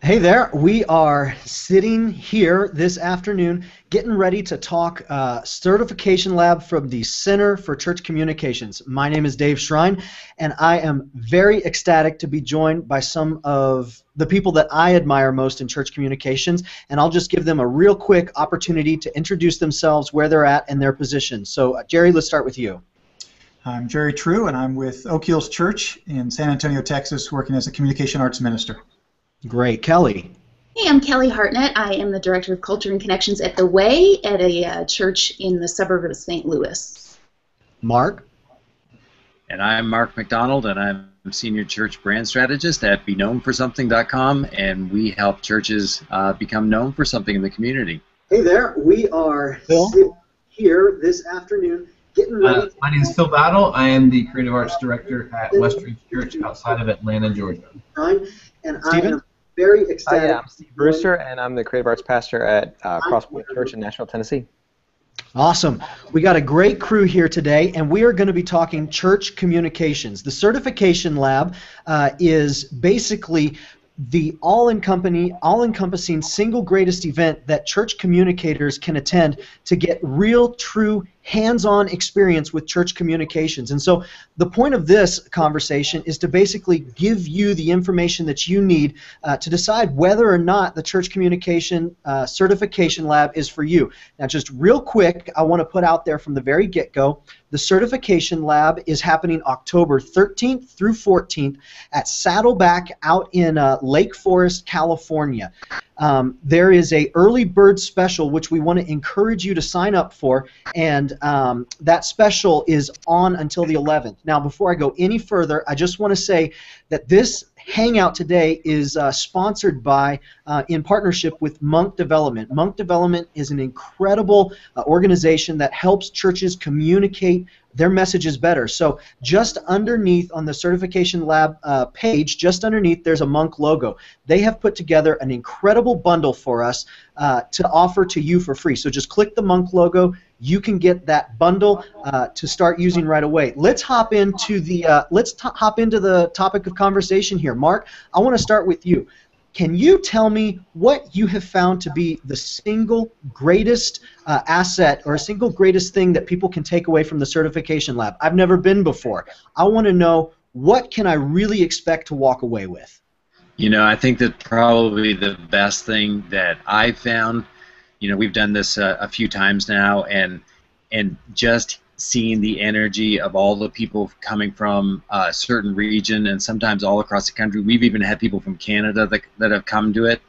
Hey there, we are sitting here this afternoon getting ready to talk certification lab from the Center for Church Communications. My name is Dave Shrein, and I am very ecstatic to be joined by some of the people that I admire most in church communications, and I'll just give them a real quick opportunity to introduce themselves, where they're at, and their position. So, Gerry, let's start with you. I'm Gerry True, and I'm with Oak Hills Church in San Antonio, Texas, working as a communication arts minister. Great. Kelley. Hey, I'm Kelley Hartnett. I am the Director of Culture and Connections at The Way at a church in the suburb of St. Louis. Mark. And I'm Mark MacDonald, and I'm Senior Church Brand Strategist at BeKnownForSomething.com, and we help churches become known for something in the community. Hey there, we are here this afternoon getting ready. My name is Phil Bowdle. I am the Creative Arts Director at Westridge Church outside of Atlanta, Georgia. And I am very excited. I'm Steve Brewster, and I'm the Creative Arts Pastor at Crosspoint Church in Nashville, Tennessee. Awesome. We got a great crew here today, and we are going to be talking church communications. The Certification Lab is basically the all-encompassing single greatest event that church communicators can attend to get real, true, hands-on experience with church communications. And so the point of this conversation is to basically give you the information that you need to decide whether or not the church communication certification lab is for you. Now, just real quick, I want to put out there from the very get-go, the certification lab is happening October 13th through 14th at Saddleback out in Lake Forest, California. There is a early bird special which we want to encourage you to sign up for, and that special is on until the 11th. Now, before I go any further, I just want to say that this Hangout today is sponsored by, in partnership with Monk Development. Monk Development is an incredible organization that helps churches communicate their messages better. So just underneath on the Certification Lab page, just underneath, there's a Monk logo. They have put together an incredible bundle for us to offer to you for free. So just click the Monk logo. You can get that bundle to start using right away. Let's hop into the topic of conversation here. Mark, I want to start with you. Can you tell me what you have found to be the single greatest asset or single greatest thing that people can take away from the Certification Lab? I've never been before. I want to know, what can I really expect to walk away with? You know, I think that probably the best thing that I've found, you know, we've done this a few times now, and just seeing the energy of all the people coming from a certain region and sometimes all across the country. We've even had people from Canada that have come to it,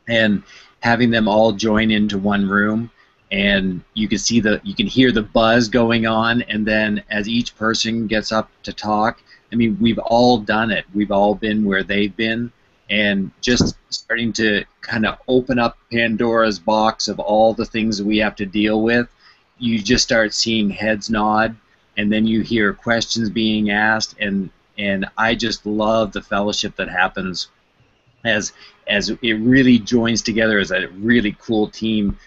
and having them all join into one room, and you can hear the buzz going on, and then as each person gets up to talk, I mean, we've all done it. We've all been where they've been, and just starting to kind of open up Pandora's box of all the things that we have to deal with. You just start seeing heads nod, and then you hear questions being asked, and I just love the fellowship that happens as it really joins together as a really cool team,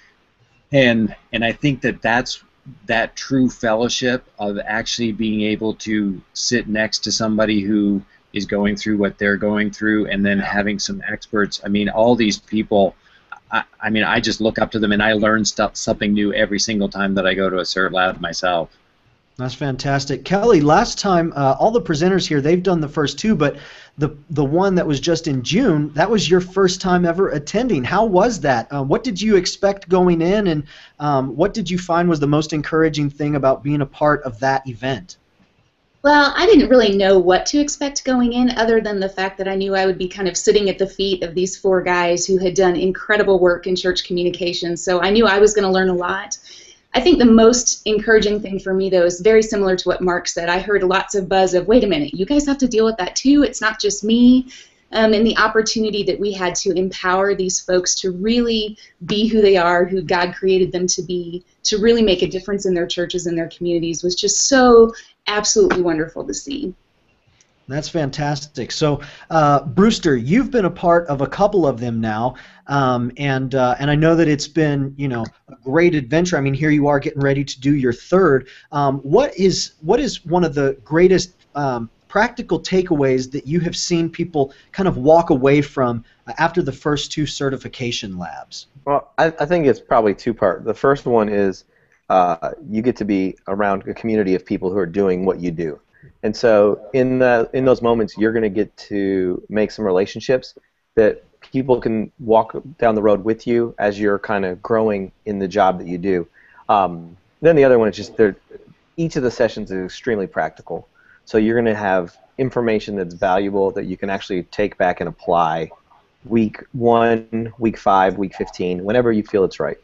and I think that's that true fellowship of actually being able to sit next to somebody who is going through what they're going through, and then having some experts. I mean, all these people, I mean, I just look up to them, and I learn something new every single time that I go to a Cert Lab myself. That's fantastic. Kelley, last time, all the presenters here, they've done the first two, but the one that was just in June, that was your first time ever attending. How was that? What did you expect going in, and what did you find was the most encouraging thing about being a part of that event? Well, I didn't really know what to expect going in, other than the fact that I knew I would be kind of sitting at the feet of these four guys who had done incredible work in church communications, so I knew I was going to learn a lot. I think the most encouraging thing for me, though, is very similar to what Mark said. I heard lots of buzz of, wait a minute, you guys have to deal with that too? It's not just me. And the opportunity that we had to empower these folks to really be who they are, who God created them to be, to really make a difference in their churches and their communities, was just so absolutely wonderful to see. That's fantastic. So, Brewster, you've been a part of a couple of them now, and I know that it's been, you know, a great adventure. I mean, here you are getting ready to do your third. What is one of the greatest practical takeaways that you have seen people kind of walk away from after the first 2 certification labs? Well, I think it's probably two-part. The first one is you get to be around a community of people who are doing what you do. And so in those moments, you're going to get to make some relationships that people can walk down the road with you as you're kind of growing in the job that you do. Then the other one is just each of the sessions is extremely practical. So you're going to have information that's valuable that you can actually take back and apply week 1, week 5, week 15, whenever you feel it's right.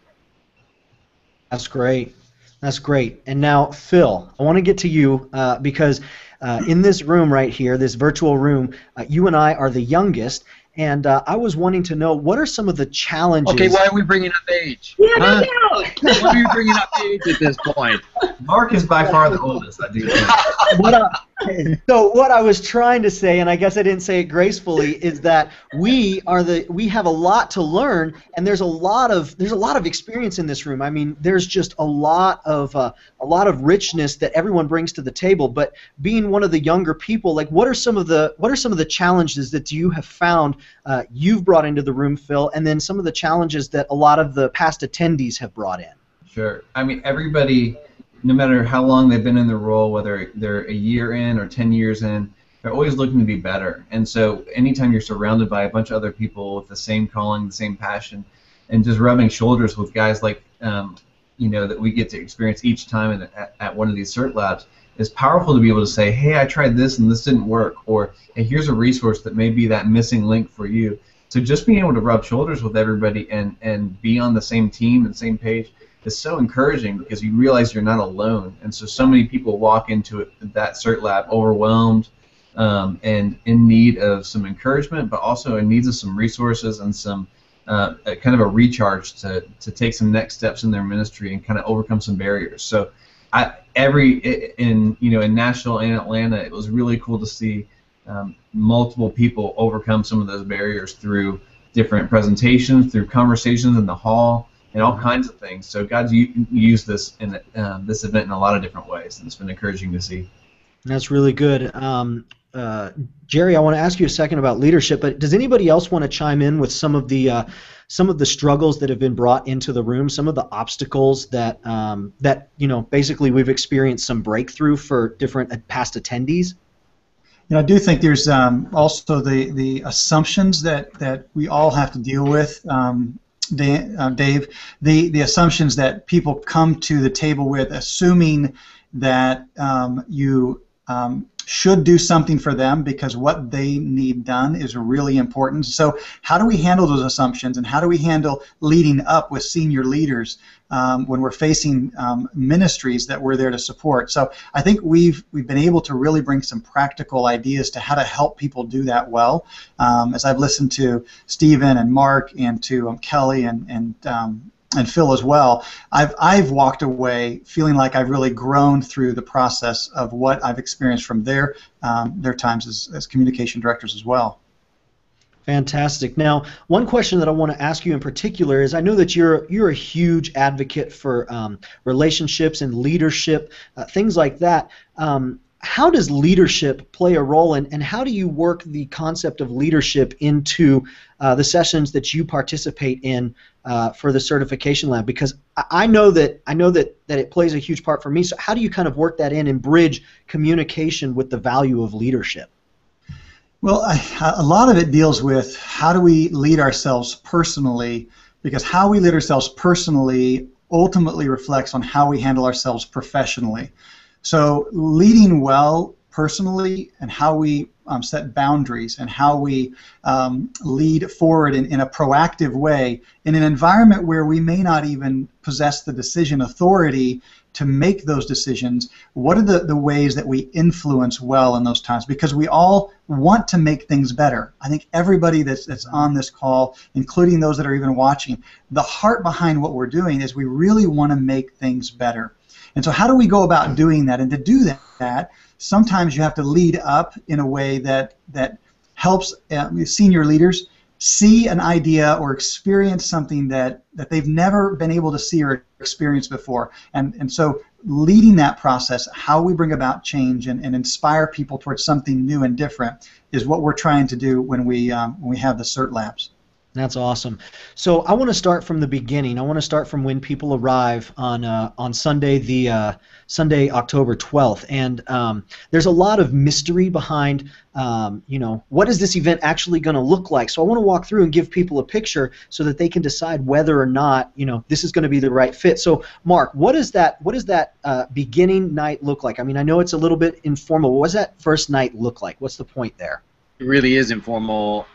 That's great. That's great. And now, Phil, I want to get to you because in this room right here, this virtual room, you and I are the youngest. And I was wanting to know, what are some of the challenges? Okay, why are we bringing up age? Yeah, I know. Why are you bringing up age at this point? Mark is by far the oldest, I do think. So what I was trying to say, and I guess I didn't say it gracefully, is that we have a lot to learn, and there's a lot of experience in this room. I mean, there's just a lot of richness that everyone brings to the table. But being one of the younger people, like, what are some of the challenges that you have found you've brought into the room, Phil, and then some of the challenges that a lot of the past attendees have brought in? Sure. I mean, everybody, no matter how long they've been in the role, whether they're a year in or 10 years in, they're always looking to be better. And so anytime you're surrounded by a bunch of other people with the same calling, the same passion, and just rubbing shoulders with guys like, that we get to experience each time at one of these cert labs, it's powerful to be able to say, hey, I tried this and this didn't work, or hey, here's a resource that may be that missing link for you. So just being able to rub shoulders with everybody and be on the same team and same page is so encouraging, because you realize you're not alone. And so many people walk into that cert lab overwhelmed and in need of some encouragement, but also in need of some resources and some kind of a recharge to take some next steps in their ministry and kind of overcome some barriers. So in Nashville and Atlanta, it was really cool to see multiple people overcome some of those barriers through different presentations, through conversations in the hall, and all kinds of things. So God's used this in this event in a lot of different ways, and it's been encouraging to see. That's really good. Gerry, I want to ask you a second about leadership, but does anybody else want to chime in with some of the struggles that have been brought into the room, some of the obstacles that basically we've experienced some breakthrough for different past attendees? I do think there's also the assumptions that we all have to deal with. Dave, the assumptions that people come to the table with, assuming that you should do something for them because what they need done is really important. So how do we handle those assumptions, and how do we handle leading up with senior leaders when we're facing ministries that we're there to support? So I think we've been able to really bring some practical ideas to how to help people do that well. As I've listened to Stephen and Mark and to Kelley and Phil as well, I've walked away feeling like I've really grown through the process of what I've experienced from their times as communication directors as well. Fantastic. Now, one question that I want to ask you in particular is, I know that you're a huge advocate for relationships and leadership, things like that. How does leadership play a role, and how do you work the concept of leadership into the sessions that you participate in for the certification lab? Because I know that it plays a huge part for me. So how do you kind of work that in and bridge communication with the value of leadership? Well, a lot of it deals with how do we lead ourselves personally, because how we lead ourselves personally ultimately reflects on how we handle ourselves professionally. So leading well personally, and how we set boundaries, and how we lead forward in a proactive way in an environment where we may not even possess the decision authority to make those decisions. What are the ways that we influence well in those times? Because we all want to make things better. I think everybody that's on this call, including those that are even watching, the heart behind what we're doing is we really want to make things better. And so how do we go about doing that? And to do that, sometimes you have to lead up in a way that helps senior leaders see an idea or experience something that they've never been able to see or experience before. And so leading that process, how we bring about change and inspire people towards something new and different is what we're trying to do when we have the CERT labs. That's awesome. So I want to start from the beginning. I want to start from when people arrive on Sunday, Sunday, October 12th. And there's a lot of mystery behind, what is this event actually going to look like? So I want to walk through and give people a picture so that they can decide whether or not, this is going to be the right fit. So Mark, what does that beginning night look like? I mean, I know it's a little bit informal. What does that first night look like? What's the point there? It really is informal.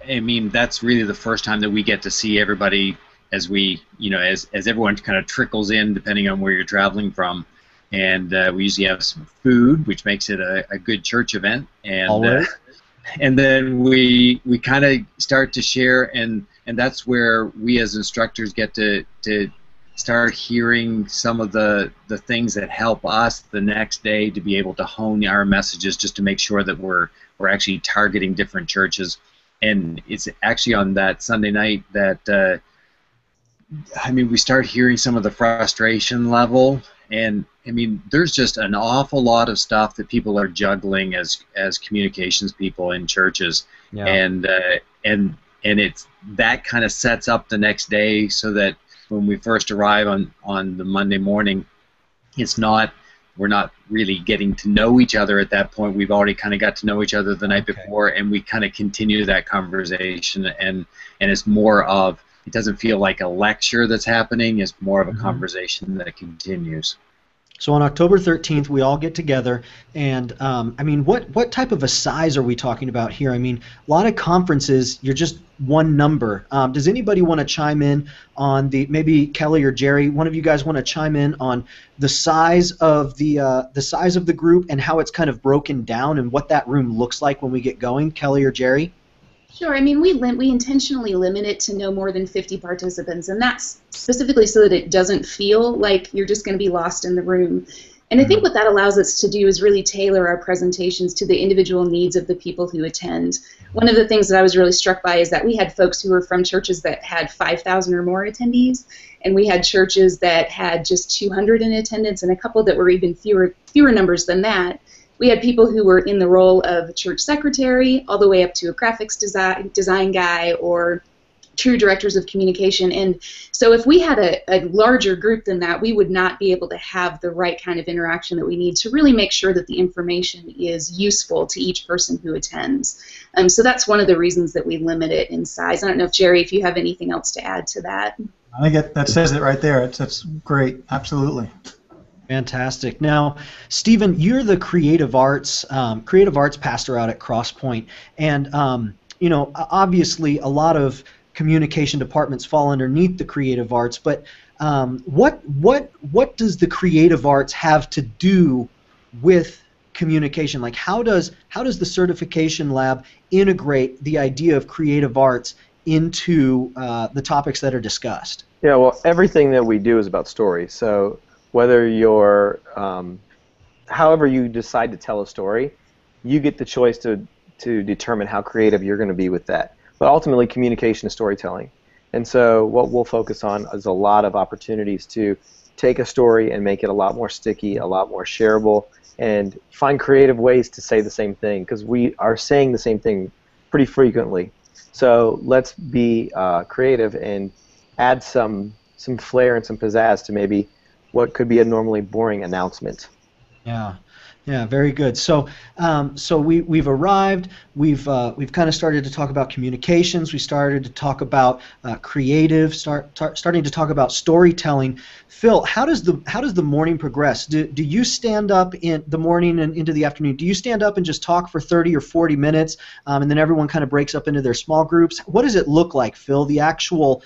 I mean, that's really the first time that we get to see everybody as we, as everyone kind of trickles in, depending on where you're traveling from. And we usually have some food, which makes it a good church event. And and then we kind of start to share, and that's where we as instructors get to start hearing some of the things that help us the next day to be able to hone our messages, just to make sure that we're actually targeting different churches. And it's actually on that Sunday night that, we start hearing some of the frustration level. And, there's just an awful lot of stuff that people are juggling as communications people in churches. Yeah. And it's that kind of sets up the next day so that when we first arrive on the Monday morning, we're not really getting to know each other at that point. We've already kind of got to know each other the night before, and we kind of continue that conversation, and it's more of, it doesn't feel like a lecture that's happening, it's more of a conversation that continues. So on October 13th, we all get together, and what type of a size are we talking about here? I mean, a lot of conferences, you're just one number. Does anybody want to chime in on maybe Kelley or Gerry? One of you guys want to chime in on the size of the group and how it's kind of broken down and what that room looks like when we get going? Kelley or Gerry? Sure. We intentionally limit it to no more than 50 participants, and that's specifically so that it doesn't feel like you're just going to be lost in the room. And I think what that allows us to do is really tailor our presentations to the individual needs of the people who attend. One of the things that I was really struck by is that we had folks who were from churches that had 5,000 or more attendees, and we had churches that had just 200 in attendance, and a couple that were even fewer numbers than that. We had people who were in the role of a church secretary, all the way up to a graphics design guy, or true directors of communication. And so if we had a larger group than that, we would not be able to have the right kind of interaction that we need to really make sure that the information is useful to each person who attends. So that's one of the reasons that we limit it in size. I don't know if, Gerry, if you have anything else to add to that. I think that says it right there. That's great. Absolutely. Fantastic. Now, Stephen, you're the creative arts pastor out at Crosspoint, and obviously a lot of communication departments fall underneath the creative arts. But what does the creative arts have to do with communication? Like, how does the certification lab integrate the idea of creative arts into the topics that are discussed? Yeah. Well, everything that we do is about story. So whether you're, however you decide to tell a story, you get the choice to determine how creative you're going to be with that. But ultimately, communication is storytelling. And so what we'll focus on is a lot of opportunities to take a story and make it a lot more sticky, a lot more shareable, and find creative ways to say the same thing, because we are saying the same thing pretty frequently. So let's be creative and add some flair and some pizzazz to maybe what could be a normally boring announcement. Yeah, very good. So, we've arrived. We've kind of started to talk about communications. We started to talk about creative. Starting to talk about storytelling. Phil, how does the morning progress? Do you stand up in the morning and into the afternoon? Do you stand up and just talk for 30 or 40 minutes, and then everyone kind of breaks up into their small groups? What does it look like, Phil? The actual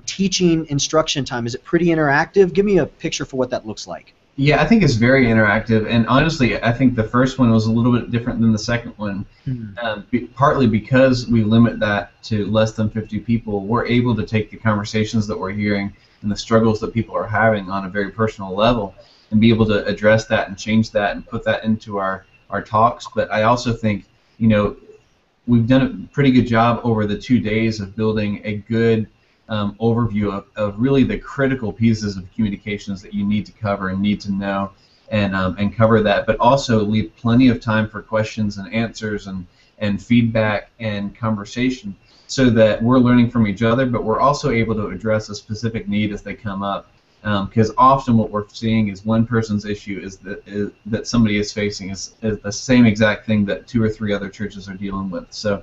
teaching instruction time, is it pretty interactive? Give me a picture for what that looks like. Yeah, I think it's very interactive, and honestly, I think the first one was a little bit different than the second one. Partly because we limit that to less than 50 people, we're able to take the conversations that we're hearing and the struggles that people are having on a very personal level and be able to address that and change that and put that into our talks. But I also think, we've done a pretty good job over the 2 days of building a good overview of really the critical pieces of communications that you need to cover and need to know, and cover that, but also leave plenty of time for questions and answers and feedback and conversation, so that we're learning from each other, but we're also able to address a specific need as they come up. Because often what we're seeing is one person's issue is that somebody is facing is the same exact thing that 2 or 3 other churches are dealing with. So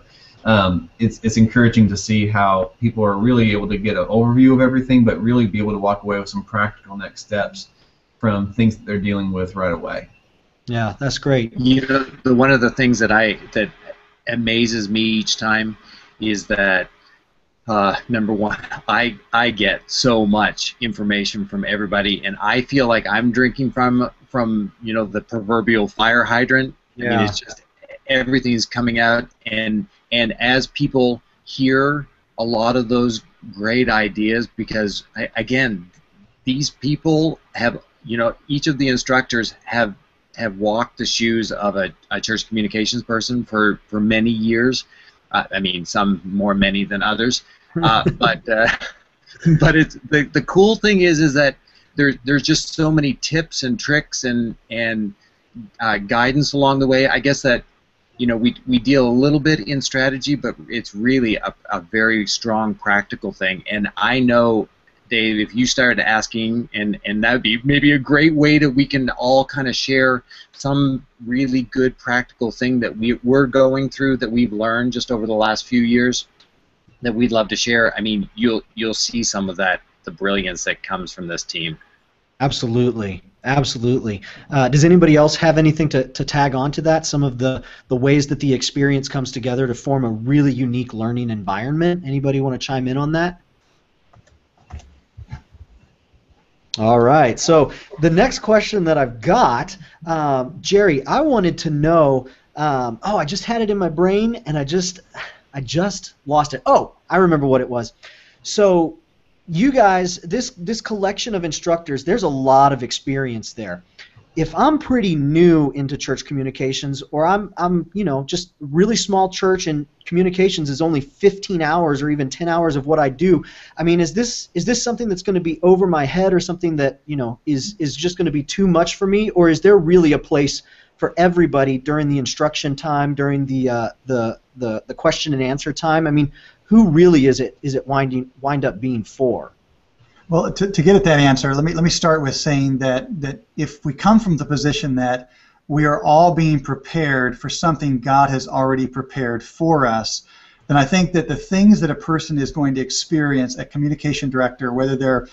it's encouraging to see how people are really able to get an overview of everything, but really be able to walk away with some practical next steps from things that they're dealing with right away. Yeah, that's great. You know, one of the things that amazes me each time is that number one, I get so much information from everybody, and I feel like I'm drinking from you know, the proverbial fire hydrant. Yeah. I mean, it's just everything's coming out, and as people hear a lot of those great ideas, because again, these people have, you know, each of the instructors have walked the shoes of a church communications person for many years. I mean, some more many than others, but it's the cool thing is that there's just so many tips and tricks and guidance along the way. I guess that, you know, we deal a little bit in strategy, but it's really a very strong practical thing. And I know, Dave, if you started asking, and that would be maybe a great way that we can all kind of share some really good practical thing that we're going through, that we've learned just over the last few years, that we'd love to share. I mean, you'll see some of that, the brilliance that comes from this team. Absolutely, absolutely. Does anybody else have anything to tag on to that? Some of the ways that the experience comes together to form a really unique learning environment? Anybody want to chime in on that? All right, so the next question that I've got, Gerry, I wanted to know, I just had it in my brain and I just lost it. Oh, I remember what it was. So you guys, this collection of instructors, there's a lot of experience there. If I'm pretty new into church communications, or I'm you know, just really small church and communications is only 15 hours or even 10 hours of what I do, I mean, is this something that's going to be over my head, or something that, you know, is just going to be too much for me, or is there really a place for everybody during the instruction time, during the question and answer time? I mean, who really is it wind up being for? Well, to get at that answer, let me start with saying that if we come from the position that we are all being prepared for something God has already prepared for us, then I think that the things that a person is going to experience, a communication director, whether they're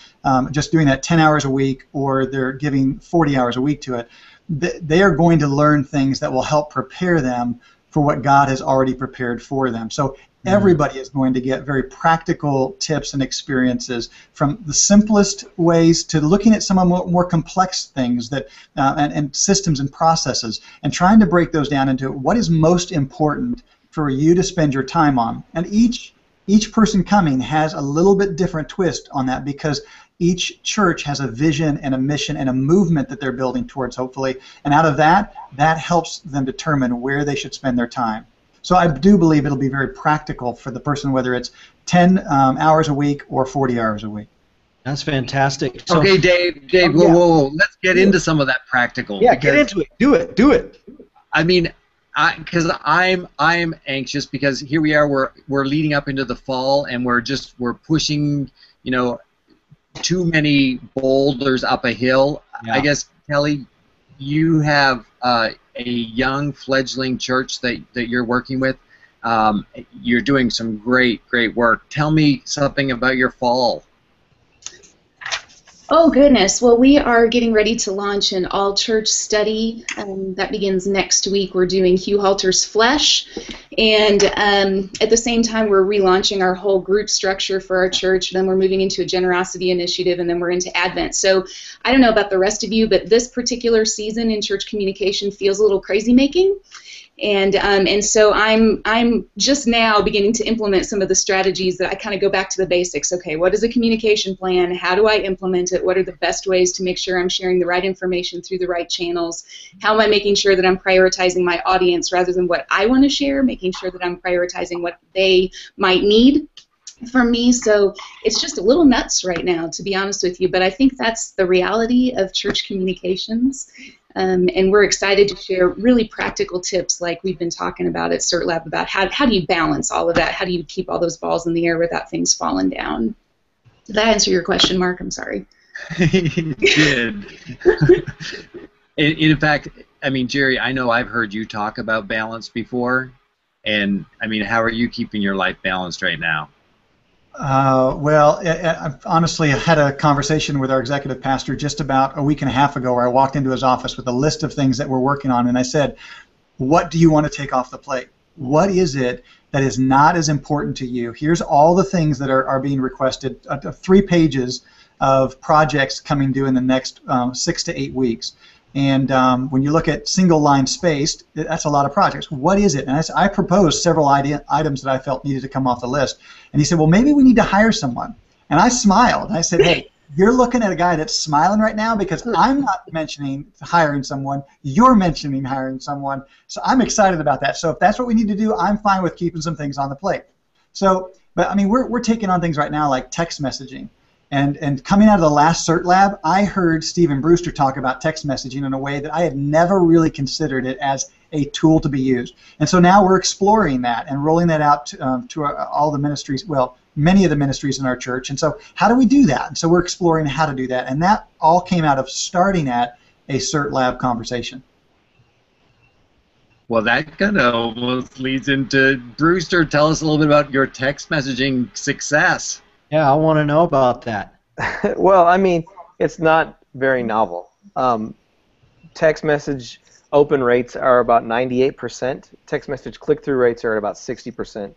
just doing that 10 hours a week or they're giving 40 hours a week to it, they are going to learn things that will help prepare them for what God has already prepared for them. So everybody is going to get very practical tips and experiences, from the simplest ways to looking at some of the more complex things that and systems and processes, and trying to break those down into what is most important for you to spend your time on. And each person coming has a little bit different twist on that, because each church has a vision and a mission and a movement that they're building towards, hopefully, and out of that helps them determine where they should spend their time. So I do believe it'll be very practical for the person, whether it's 10 hours a week or 40 hours a week. That's fantastic. So, okay, Dave, whoa, let's get into some of that practical. Yeah, get into it. Do it. I mean, because I'm anxious, because here we are, we're leading up into the fall, and we're pushing, you know, too many boulders up a hill. Yeah. I guess, Kelley, you have a young fledgling church that you're working with. You're doing some great work. Tell me something about your fall. Oh, goodness. Well, we are getting ready to launch an all-church study. That begins next week. We're doing Hugh Halter's Flesh. And at the same time, we're relaunching our whole group structure for our church. Then we're moving into a generosity initiative, and then we're into Advent. So I don't know about the rest of you, but this particular season in church communication feels a little crazy-making. And so I'm just now beginning to implement some of the strategies that I kind of go back to the basics. Okay, what is a communication plan? How do I implement it? What are the best ways to make sure I'm sharing the right information through the right channels? How am I making sure that I'm prioritizing my audience rather than what I want to share, making sure that I'm prioritizing what they might need from me. So it's just a little nuts right now, to be honest with you, but I think that's the reality of church communications. And we're excited to share really practical tips like we've been talking about at CERT Lab about how do you balance all of that? How do you keep all those balls in the air without things falling down? Did that answer your question, Mark? I'm sorry. It did. In fact, I mean, Gerry, I know I've heard you talk about balance before, and I mean, how are you keeping your life balanced right now? Well, honestly, I had a conversation with our executive pastor just about a week and a half ago where I walked into his office with a list of things that we're working on, and I said, what do you want to take off the plate? What is it that is not as important to you? Here's all the things that are being requested, 3 pages of projects coming due in the next 6 to 8 weeks. And when you look at single line spaced, that's a lot of projects. What is it? And I proposed several items that I felt needed to come off the list. And he said, well, maybe we need to hire someone. And I smiled. I said, hey, you're looking at a guy that's smiling right now because I'm not mentioning hiring someone. You're mentioning hiring someone. So I'm excited about that. So if that's what we need to do, I'm fine with keeping some things on the plate. So, but I mean, we're taking on things right now like text messaging. And coming out of the last CERT Lab, I heard Steve and Brewster talk about text messaging in a way that I had never really considered it as a tool to be used. And so now we're exploring that and rolling that out to all the ministries, well, many of the ministries in our church. And so how do we do that? And so we're exploring how to do that. And that all came out of starting at a CERT Lab conversation. Well, that kind of almost leads into Brewster. Tell us a little bit about your text messaging success. Yeah, I want to know about that. Well, I mean, it's not very novel. Text message open rates are about 98%. Text message click-through rates are at about 60%.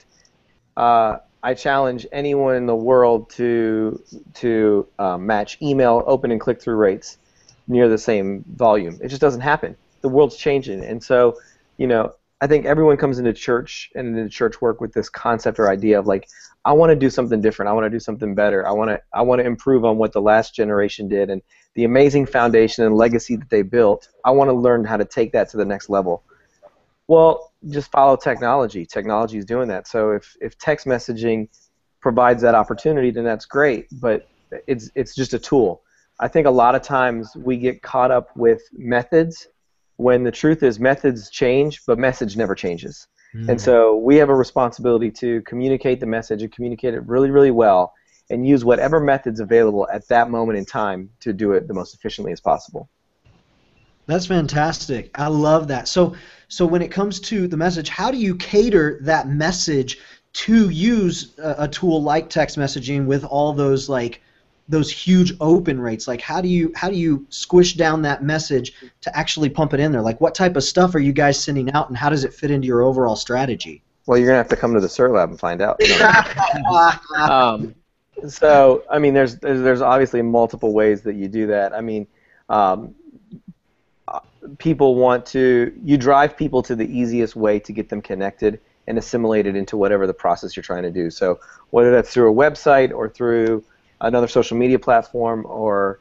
I challenge anyone in the world to match email open and click-through rates near the same volume. It just doesn't happen. The world's changing, and so, you know, I think everyone comes into church and into church work with this concept or idea of like, I want to do something different. I want to do something better. I want to improve on what the last generation did and the amazing foundation and legacy that they built. I want to learn how to take that to the next level. Well, just follow technology. Technology is doing that. So if text messaging provides that opportunity, then that's great. But it's just a tool. I think a lot of times we get caught up with methods when the truth is methods change, but message never changes. And so we have a responsibility to communicate the message and communicate it really, really well and use whatever methods available at that moment in time to do it the most efficiently as possible. That's fantastic. I love that. So when it comes to the message, how do you cater that message to use a tool like text messaging with all those those huge open rates? Like how do you squish down that message to actually pump it in there? Like what type of stuff are you guys sending out, and how does it fit into your overall strategy? Well, you're gonna have to come to the CERT Lab and find out. So I mean, there's obviously multiple ways that you do that. I mean, you drive people to the easiest way to get them connected and assimilated into whatever the process you're trying to do. So whether that's through a website or through another social media platform or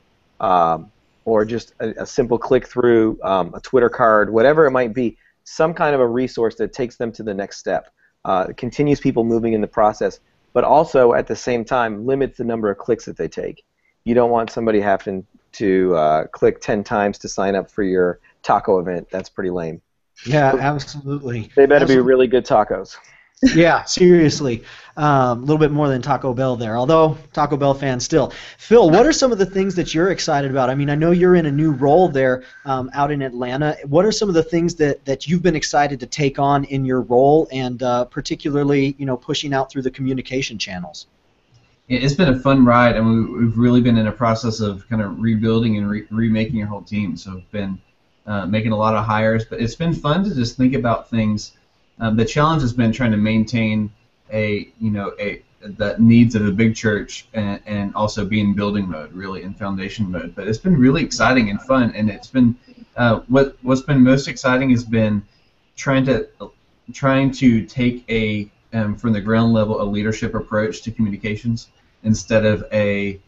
just a simple click through, a Twitter card, whatever it might be, some kind of a resource that takes them to the next step, continues people moving in the process, but also at the same time limits the number of clicks that they take. You don't want somebody having to click 10 times to sign up for your taco event. That's pretty lame. Yeah, absolutely. They better be really good tacos. Yeah, seriously. A little bit more than Taco Bell there, although Taco Bell fan still. Phil, what are some of the things that you're excited about? I mean, I know you're in a new role there out in Atlanta. What are some of the things that you've been excited to take on in your role, and particularly, pushing out through the communication channels? It's been a fun ride, and we've really been in a process of kind of rebuilding and remaking our whole team. So we've been making a lot of hires, but it's been fun to just think about things. The challenge has been trying to maintain the needs of a big church and also be in building mode, really in foundation mode. But it's been really exciting and fun, and it's been what's been most exciting has been trying to take from the ground level a leadership approach to communications instead of a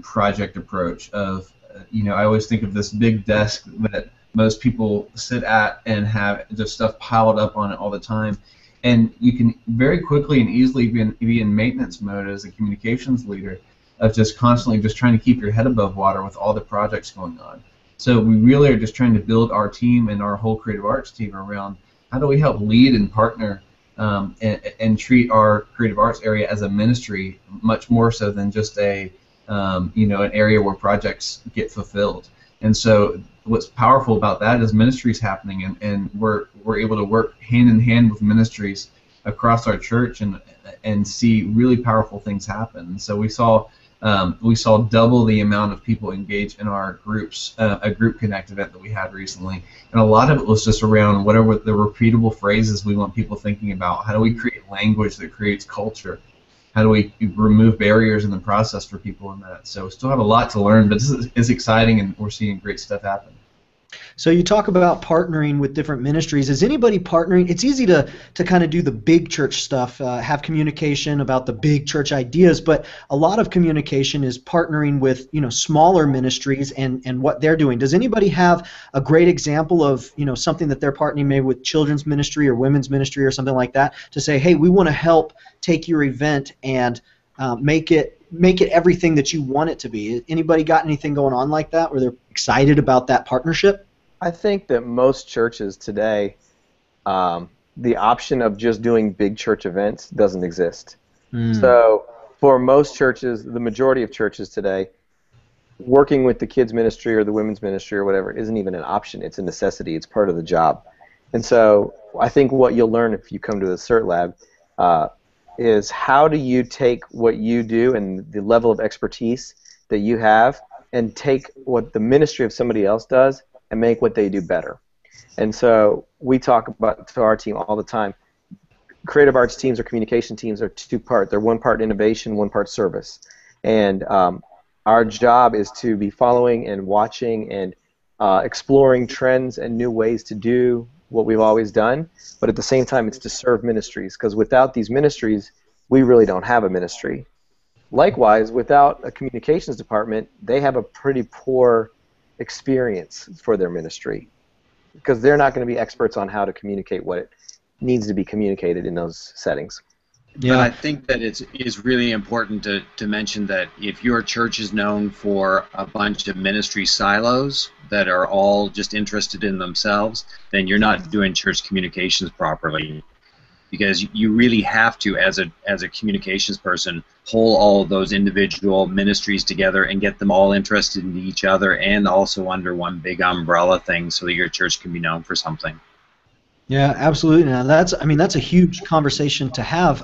project approach of I always think of this big desk that most people sit at and have just stuff piled up on it all the time. And you can very quickly and easily be in maintenance mode as a communications leader of just constantly just trying to keep your head above water with all the projects going on. So we really are just trying to build our team and our whole creative arts team around how do we help lead and partner and treat our creative arts area as a ministry much more so than just an area where projects get fulfilled. And so what's powerful about that is ministries happening, and we're able to work hand in hand with ministries across our church and see really powerful things happen. And so we saw double the amount of people engaged in our groups, a group connect event that we had recently, and a lot of it was just around what are the repeatable phrases we want people thinking about. How do we create language that creates culture? How do we remove barriers in the process for people in that? So we still have a lot to learn, but this is exciting, and we're seeing great stuff happen. So you talk about partnering with different ministries. Is anybody partnering? It's easy to kind of do the big church stuff, have communication about the big church ideas, but a lot of communication is partnering with smaller ministries and what they're doing. Does anybody have a great example of something that they're partnering maybe with children's ministry or women's ministry or something like that to say, hey, we want to help take your event and make it everything that you want it to be? Anybody got anything going on like that where they're excited about that partnership? I think that most churches today, the option of just doing big church events doesn't exist. So for most churches, the majority of churches today, working with the kids ministry or the women's ministry or whatever isn't even an option. It's a necessity. It's part of the job. And so I think what you'll learn if you come to the CERT Lab is how do you take what you do and the level of expertise that you have and take what the ministry of somebody else does and make what they do better. And so we talk about to our team all the time, creative arts teams or communication teams are two-part. They're one part innovation, one part service. And our job is to be following and watching and exploring trends and new ways to do what we've always done, but at the same time it's to serve ministries, because without these ministries, we really don't have a ministry. Likewise, without a communications department, they have a pretty poor experience for their ministry, because they're not going to be experts on how to communicate what it needs to be communicated in those settings. Yeah, I think that it is really important to mention that if your church is known for a bunch of ministry silos that are all just interested in themselves, then you're not doing church communications properly, because you really have to, as a communications person, pull all of those individual ministries together and get them all interested in each other and also under one big umbrella thing so that your church can be known for something. Yeah, absolutely. Now that's a huge conversation to have.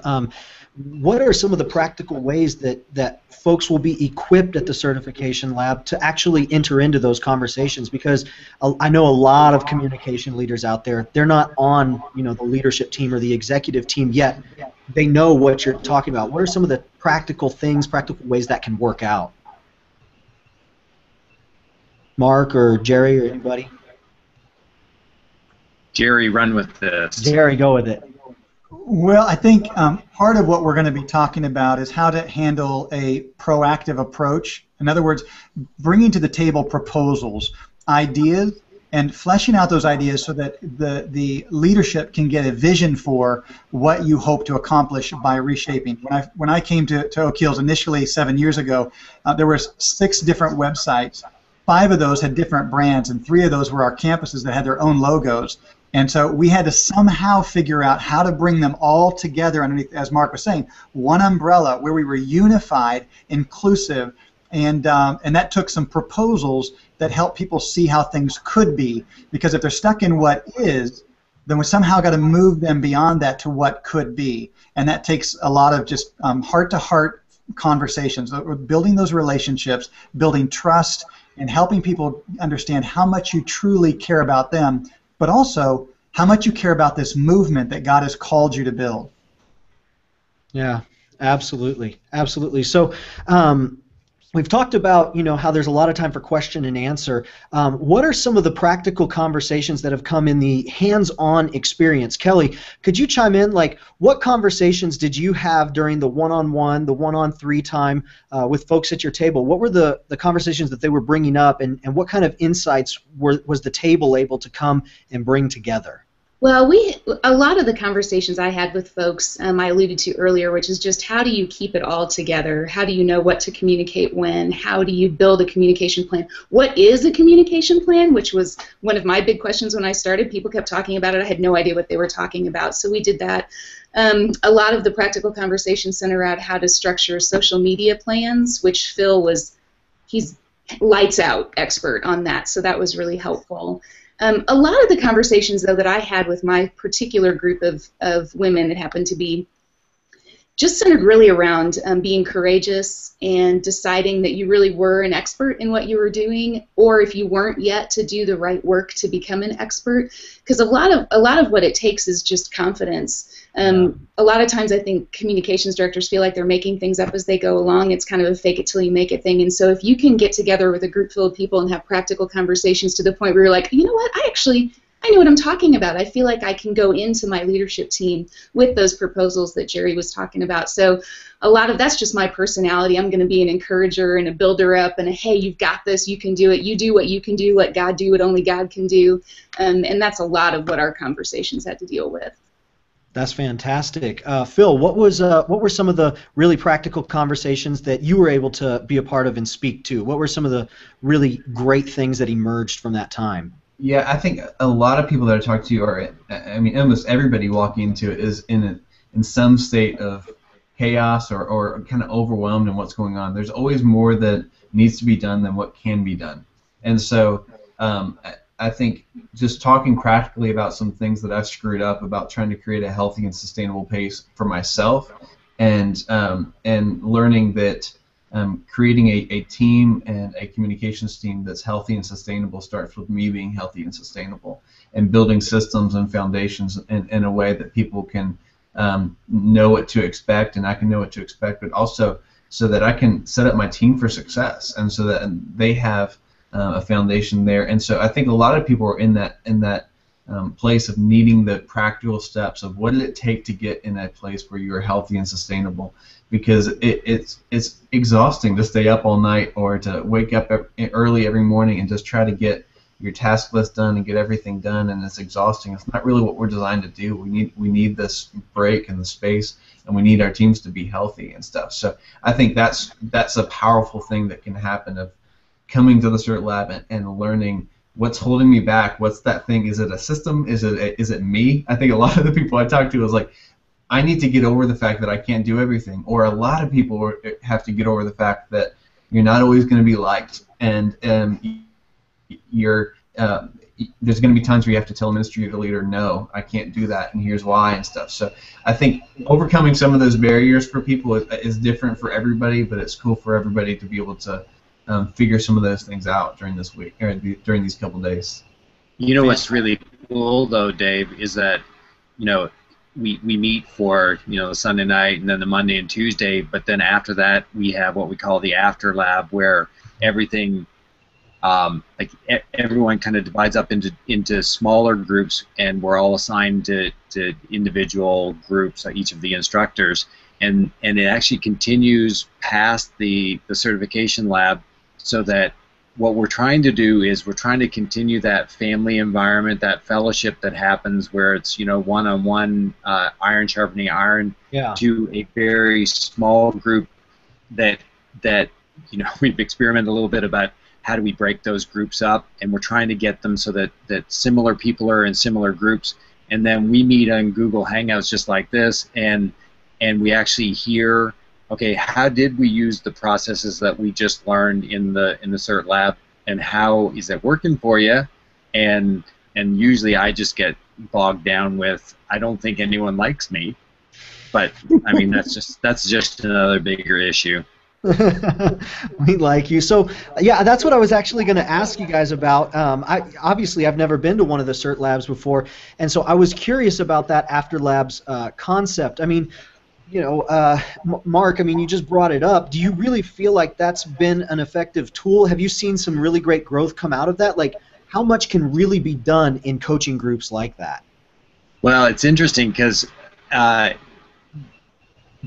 What are some of the practical ways that folks will be equipped at the certification lab to actually enter into those conversations? Because I know a lot of communication leaders out there, they're not on the leadership team or the executive team yet. They know what you're talking about. What are some of the practical ways that can work out? Mark or Jerry or anybody? Jerry, run with this. Jerry, go with it. Well, I think part of what we're going to be talking about is how to handle a proactive approach. In other words, bringing to the table proposals, ideas, and fleshing out those ideas so that the leadership can get a vision for what you hope to accomplish by reshaping. When I came to Oak Hills initially 7 years ago, there were 6 different websites. 5 of those had different brands, and 3 of those were our campuses that had their own logos. And so we had to somehow figure out how to bring them all together underneath, as Mark was saying, one umbrella where we were unified, inclusive, and that took some proposals that helped people see how things could be. Because if they're stuck in what is, then we somehow got to move them beyond that to what could be. And that takes a lot of just heart-to-heart conversations, building those relationships, building trust, and helping people understand how much you truly care about them, but also how much you care about this movement that God has called you to build. Yeah, absolutely, absolutely. So we've talked about how there's a lot of time for question and answer. What are some of the practical conversations that have come in the hands-on experience? Kelley, could you chime in? Like, what conversations did you have during the one-on-one, the one-on-3 time with folks at your table? What were the conversations that they were bringing up, and what kind of insights was the table able to come and bring together? Well, a lot of the conversations I had with folks, I alluded to earlier, which is just how do you keep it all together? How do you know what to communicate when? How do you build a communication plan? What is a communication plan? Which was one of my big questions when I started. People kept talking about it. I had no idea what they were talking about, so we did that. A lot of the practical conversations center around how to structure social media plans, which he's lights out expert on that, so that was really helpful. A lot of the conversations, though, that I had with my particular group of women, it happened to be just centered really around being courageous and deciding that you really were an expert in what you were doing, or if you weren't yet, to do the right work to become an expert. Because a lot of what it takes is just confidence. A lot of times I think communications directors feel like they're making things up as they go along. It's kind of a fake it till you make it thing. And so if you can get together with a group full of people and have practical conversations to the point where you're like, you know what, I know what I'm talking about. I feel like I can go into my leadership team with those proposals that Gerry was talking about. So a lot of that's just my personality. I'm going to be an encourager and a builder up and a, hey, you've got this, you can do it. You do what you can do, let God do what only God can do. And that's a lot of what our conversations had to deal with. That's fantastic. Phil, what were some of the really practical conversations that you were able to be a part of and speak to? What were some of the really great things that emerged from that time? Yeah, I think a lot of people that I talk to are, I mean, almost everybody walking into it is in some state of chaos or kind of overwhelmed in what's going on. There's always more that needs to be done than what can be done. And so I think just talking practically about some things that I've screwed up about trying to create a healthy and sustainable pace for myself, and learning that creating a team and a communications team that's healthy and sustainable starts with me being healthy and sustainable, and building systems and foundations in a way that people can know what to expect, and I can know what to expect, but also so that I can set up my team for success, and so that they have a foundation there. And so I think a lot of people are in that place of needing the practical steps of what did it take to get in a place where you are healthy and sustainable, because it's exhausting to stay up all night or to wake up early every morning and just try to get your task list done and get everything done, and it's exhausting. It's not really what we're designed to do. We need this break and the space, and we need our teams to be healthy and stuff. So I think that's a powerful thing that can happen, of coming to the CERT Lab and learning what's holding me back. What's that thing? Is it a system? Is it me? I think a lot of the people I talk to is like, I need to get over the fact that I can't do everything. Or a lot of people have to get over the fact that you're not always going to be liked, and there's going to be times where you have to tell a ministry leader, no, I can't do that, and here's why, and stuff. So I think overcoming some of those barriers for people is different for everybody, but it's cool for everybody to be able to figure some of those things out during this week, or during these couple days. You know what's really cool though, Dave, is that we meet for the Sunday night and then the Monday and Tuesday, but then after that we have what we call the after lab, where everything everyone kind of divides up into smaller groups, and we're all assigned to individual groups, each of the instructors, and it actually continues past the certification lab. So that what we're trying to do is we're trying to continue that family environment, that fellowship that happens where it's one-on-one, iron sharpening iron, to a very small group that we've experimented a little bit about how do we break those groups up, and we're trying to get them so that similar people are in similar groups, and then we meet on Google Hangouts just like this, and we actually hear, okay, how did we use the processes that we just learned in the CERT Lab, and how is it working for you? And usually I just get bogged down with, I don't think anyone likes me, but I mean that's just another bigger issue. We like you. So yeah, that's what I was actually going to ask you guys about. I've never been to one of the CERT Labs before, and so I was curious about that after labs concept. I mean, Mark, I mean, you just brought it up. Do you really feel like that's been an effective tool? Have you seen some really great growth come out of that? Like, how much can really be done in coaching groups like that? Well, it's interesting because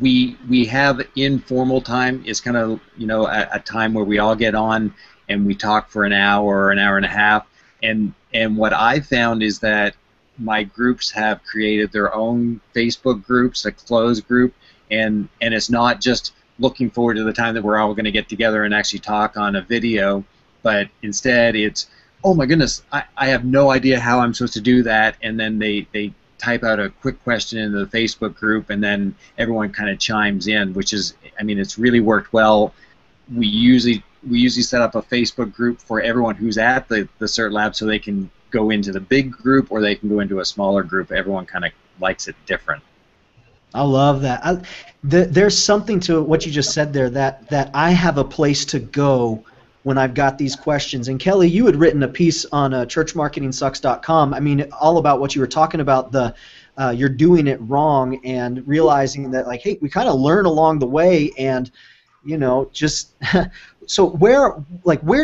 we have informal time. It's kind of a time where we all get on and we talk for an hour or an hour and a half. And what I found is that my groups have created their own Facebook groups, a closed group, and it's not just looking forward to the time that we're all going to get together and actually talk on a video, but instead it's, oh my goodness, I have no idea how I'm supposed to do that, and then they type out a quick question in the Facebook group, and then everyone kind of chimes in, which is, I mean, it's really worked well. We usually set up a Facebook group for everyone who's at the CERT Lab, so they can go into the big group or they can go into a smaller group. Everyone kind of likes it different. I love that. There's something to what you just said there, that I have a place to go when I've got these questions. And Kelley, you had written a piece on churchmarketingsucks.com. I mean, all about what you were talking about, you're doing it wrong, and realizing that, like, hey, we kind of learn along the way, and just so where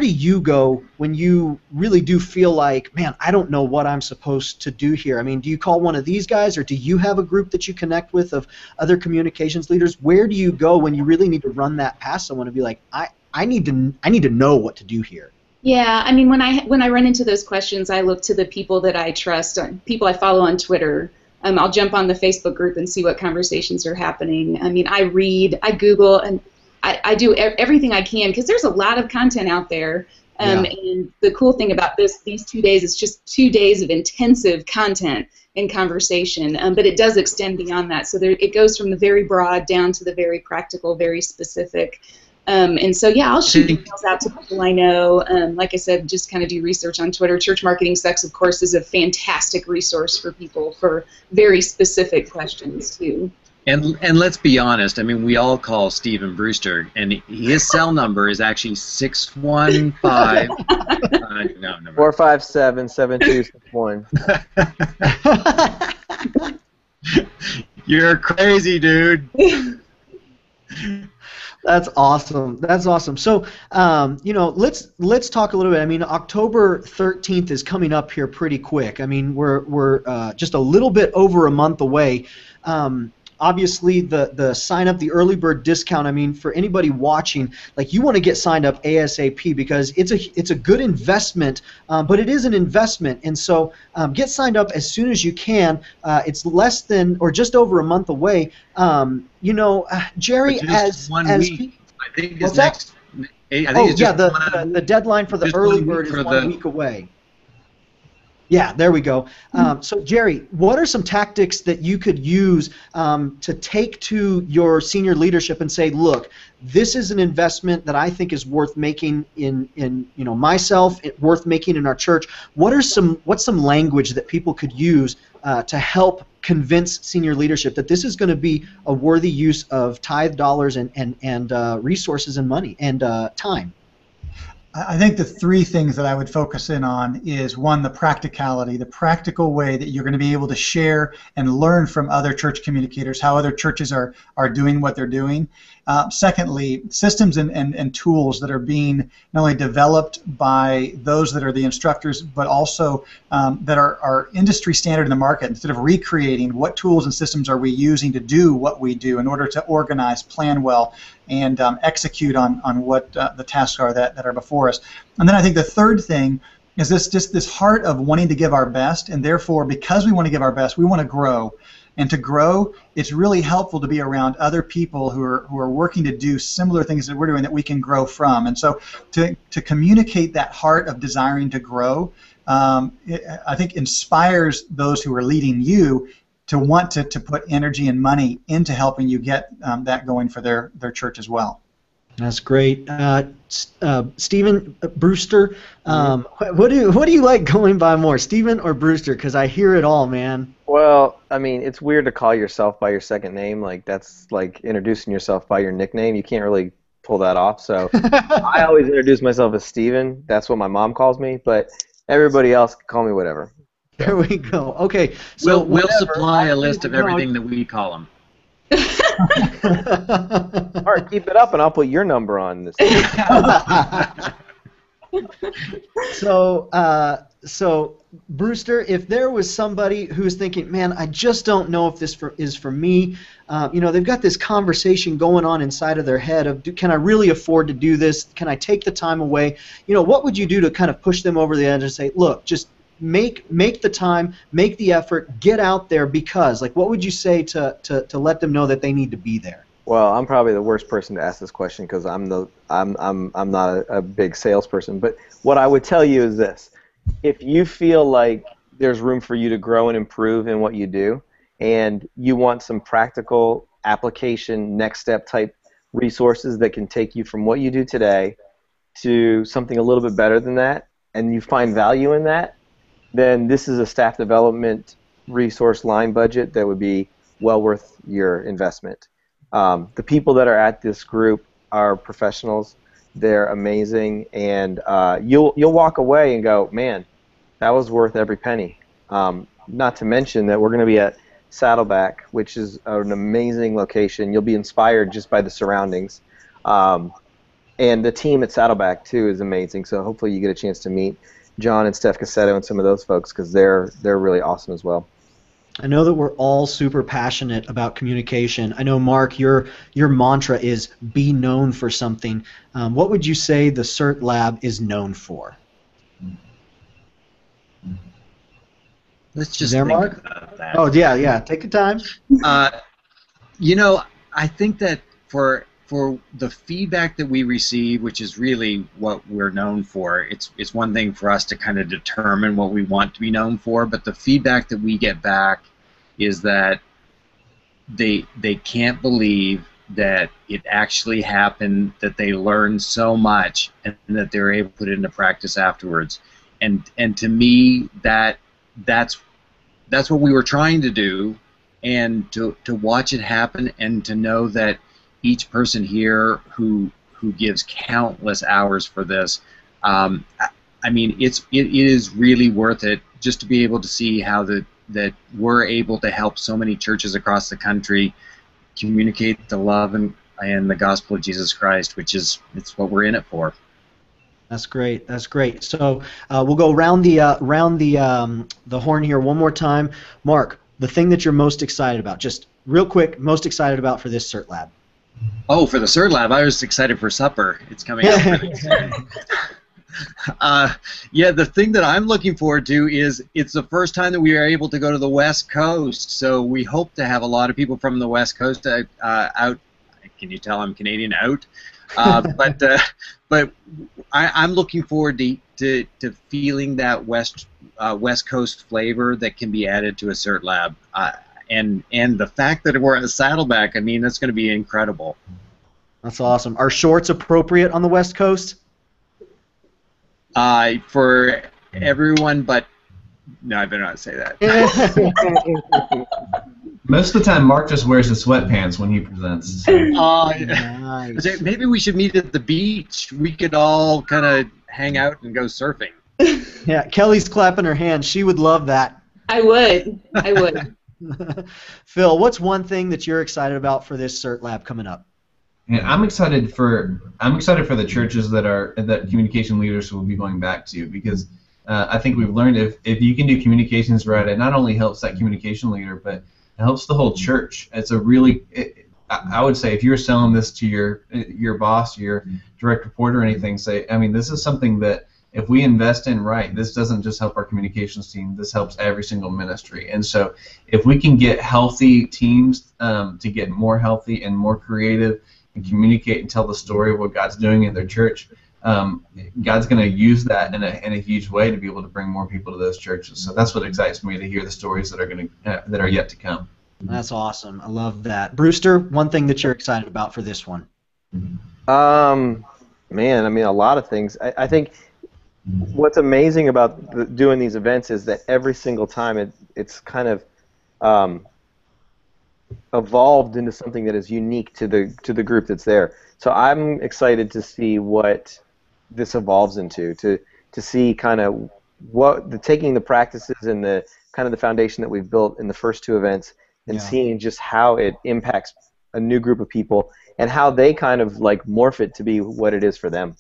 do you go when you really do feel like, man, I don't know what I'm supposed to do here? I mean, do you call one of these guys, or do you have a group that you connect with of other communications leaders? Where do you go when you really need to run that past someone and be like, I need to know what to do here? Yeah, I mean, when I run into those questions, I look to the people that I trust, people I follow on Twitter. I'll jump on the Facebook group and see what conversations are happening. I mean, I read, I Google, and I do everything I can, because there's a lot of content out there. And the cool thing about these 2 days is just 2 days of intensive content and conversation, but it does extend beyond that. So it goes from the very broad down to the very practical, very specific. And so, yeah, I'll shoot emails out to people I know. Like I said, just kind of do research on Twitter. Church Marketing Sucks, of course, is a fantastic resource for people for very specific questions, too. And let's be honest, I mean, we all call Stephen Brewster, and his cell number is actually 615 457 7261. You're crazy, dude. That's awesome. That's awesome. So, let's talk a little bit. I mean, October 13th is coming up here pretty quick. I mean, we're just a little bit over a month away. Obviously, the sign up, the early bird discount. I mean, for anybody watching, like, you want to get signed up ASAP, because it's a good investment, but it is an investment, and so get signed up as soon as you can. It's less than or just over a month away. Jerry, as week. I think it's next. The deadline for the early bird is 1 week away. Yeah, there we go. So, Jerry, what are some tactics that you could use to take to your senior leadership and say, look, this is an investment that I think is worth making in myself, worth making in our church? What's some language that people could use to help convince senior leadership that this is going to be a worthy use of tithe dollars and resources and money and time? I think the three things that I would focus in on is, one, the practicality, the practical way that you're going to be able to share and learn from other church communicators, how other churches are doing what they're doing. Secondly, systems and tools that are being not only developed by those that are the instructors, but also that are industry standard in the market. Instead of recreating, what tools and systems are we using to do what we do in order to organize, plan well, and execute on what the tasks are that are before us. And then I think the third thing is this heart of wanting to give our best, and therefore, because we want to give our best, we want to grow. And to grow, it's really helpful to be around other people who are working to do similar things that we're doing that we can grow from. And so to communicate that heart of desiring to grow, I think inspires those who are leading you to want to put energy and money into helping you get that going for their church as well. That's great. Stephen, Brewster, what do you like going by more, Stephen or Brewster? Because I hear it all, man. Well, I mean, it's weird to call yourself by your second name. Like, that's like introducing yourself by your nickname. You can't really pull that off. So I always introduce myself as Stephen. That's what my mom calls me. But everybody else can call me whatever. There we go. Okay. So we'll supply a list of everything that we call them. All right, keep it up, and I'll put your number on this. So Brewster, if there was somebody who's thinking, man, I just don't know if this is for me, they've got this conversation going on inside of their head of, can I really afford to do this? Can I take the time away? What would you do to kind of push them over the edge and say, look, just make the time, make the effort, get out there because, like, what would you say to let them know that they need to be there? Well, I'm probably the worst person to ask this question because I'm not a big salesperson. But what I would tell you is this: if you feel like there's room for you to grow and improve in what you do, and you want some practical application, next step type resources that can take you from what you do today to something a little bit better than that, and you find value in that, then this is a staff development resource line budget that would be well worth your investment. The people that are at this group are professionals. They're amazing, and you'll walk away and go, man, that was worth every penny. Not to mention that we're going to be at Saddleback, which is an amazing location. You'll be inspired just by the surroundings. And the team at Saddleback, too, is amazing. So hopefully you get a chance to meet John and Steph Cassetto and some of those folks because they're really awesome as well. I know that we're all super passionate about communication. I know, Mark, your mantra is be known for something. What would you say the CERT Lab is known for? Let's just think Mark? About that. Oh, yeah. Take your time. I think that for the feedback that we receive, which is really what we're known for, it's one thing for us to kind of determine what we want to be known for, but the feedback that we get back is that they can't believe that it actually happened, that they learned so much, and that they're able to put it into practice afterwards. And to me, that's what we were trying to do, and to watch it happen, and to know that each person here who gives countless hours for this, I mean, it is really worth it just to be able to see how that we're able to help so many churches across the country communicate the love and the gospel of Jesus Christ, which is it's what we're in it for. That's great. That's great. So we'll go round the horn here one more time. Mark, the thing that you're most excited about, just real quick, most excited about for this CERT Lab. Oh, for the CERT Lab, I was excited for supper. It's coming up pretty soon. Yeah, the thing that I'm looking forward to is it's the first time that we are able to go to the West Coast, so we hope to have a lot of people from the West Coast out. Can you tell I'm Canadian out? But I'm looking forward to feeling that West Coast flavor that can be added to a CERT Lab. And the fact that we're at Saddleback, I mean, that's going to be incredible. That's awesome. Are shorts appropriate on the West Coast? For everyone, but no, I better not say that. Most of the time, Mark just wears his sweatpants when he presents. So. Nice. Maybe we should meet at the beach. We could all kind of hang out and go surfing. Yeah, Kelly's clapping her hands. She would love that. I would. Phil, what's one thing that you're excited about for this CERT Lab coming up? And I'm excited for the churches that communication leaders will be going back to, because I think we've learned if you can do communications right, it not only helps that communication leader, but it helps the whole church. It's I would say if you're selling this to your boss, your direct report or anything, say, I mean, this is something that if we invest in right, this doesn't just help our communications team, this helps every single ministry. And so if we can get healthy teams to get more healthy and more creative and communicate and tell the story of what God's doing in their church, God's going to use that in a huge way to be able to bring more people to those churches. So that's what excites me, to hear the stories that are yet to come. That's awesome. I love that. Brewster, one thing that you're excited about for this one? Man, I mean, a lot of things. I think what's amazing about doing these events is that every single time it's kind of evolved into something that is unique to the group that's there. So I'm excited to see what this evolves into, to see kind of taking the practices and the kind of the foundation that we've built in the first two events, and seeing just how it impacts a new group of people and how they kind of like morph it to be what it is for them.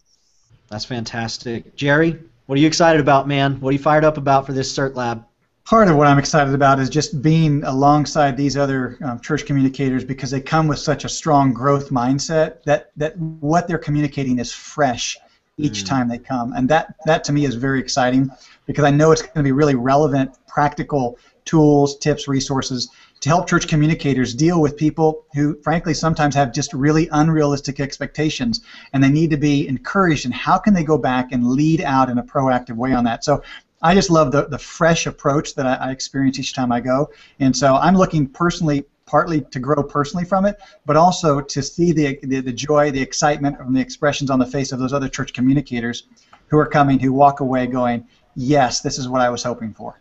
That's fantastic. Gerry, what are you excited about, man? What are you fired up about for this CERT Lab? Part of what I'm excited about is just being alongside these other church communicators, because they come with such a strong growth mindset that what they're communicating is fresh each time they come. And that to me is very exciting, because I know it's going to be really relevant, practical tools, tips, resources to help church communicators deal with people who, frankly, sometimes have just really unrealistic expectations, and they need to be encouraged in how can they go back and lead out in a proactive way on that. So I just love the fresh approach that I experience each time I go, and so I'm looking personally, partly to grow personally from it, but also to see the joy, the excitement from the expressions on the face of those other church communicators who are coming, who walk away going, yes, this is what I was hoping for.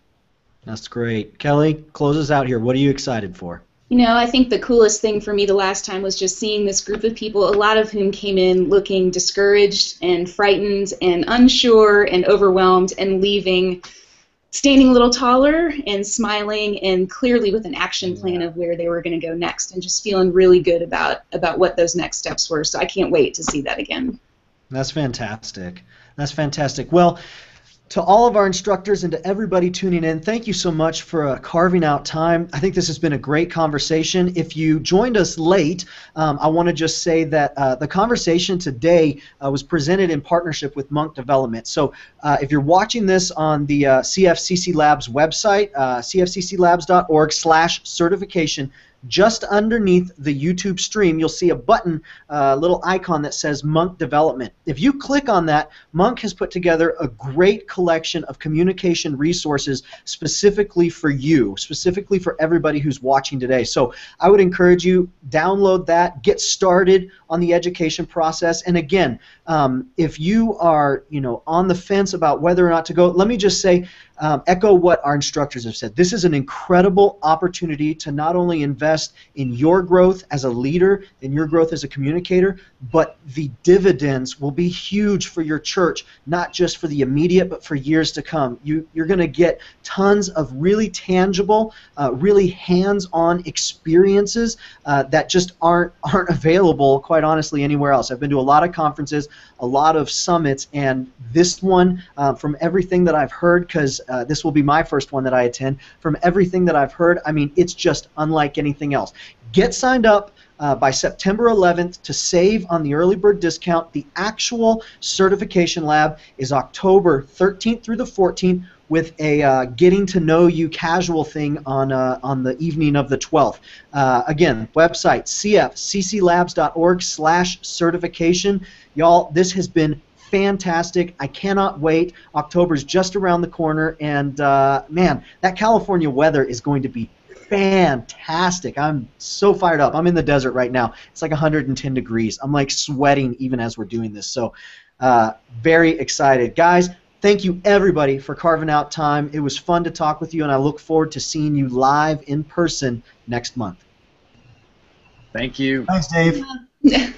That's great. Kelley, close us out here. What are you excited for? You know, I think the coolest thing for me the last time was just seeing this group of people, a lot of whom came in looking discouraged and frightened and unsure and overwhelmed, and leaving standing a little taller and smiling and clearly with an action plan of where they were going to go next, and just feeling really good about what those next steps were. So I can't wait to see that again. That's fantastic. That's fantastic. Well, to all of our instructors and to everybody tuning in, thank you so much for carving out time. I think this has been a great conversation. If you joined us late, I want to just say that the conversation today was presented in partnership with Monk Development. So if you're watching this on the CFCC Labs website, cfcclabs.org/certification, just underneath the YouTube stream, you'll see a button, a little icon that says Monk Development. If you click on that, Monk has put together a great collection of communication resources specifically for you, specifically for everybody who's watching today. So I would encourage you, download that, get started on the education process. And again, if you are on the fence about whether or not to go, let me just say, echo what our instructors have said. This is an incredible opportunity to not only invest in your growth as a leader, in your growth as a communicator, but the dividends will be huge for your church, not just for the immediate, but for years to come. You're going to get tons of really tangible, really hands-on experiences that just aren't available, quite honestly, anywhere else. I've been to a lot of conferences, a lot of summits, and this one, from everything that I've heard, because this will be my first one that I attend, from everything that I've heard, I mean, it's just unlike anything else. Get signed up by September 11th to save on the early bird discount. The actual certification lab is October 13th through the 14th, with a getting to know you casual thing on the evening of the 12th. Again, website cfcclabs.org/certification. Y'all, this has been fantastic. I cannot wait. October's just around the corner, and man, that California weather is going to be fantastic. I'm so fired up. I'm in the desert right now. It's like 110 degrees. I'm like sweating even as we're doing this. So very excited. Guys, thank you everybody for carving out time. It was fun to talk with you, and I look forward to seeing you live in person next month. Thank you. Thanks, Dave. Yeah.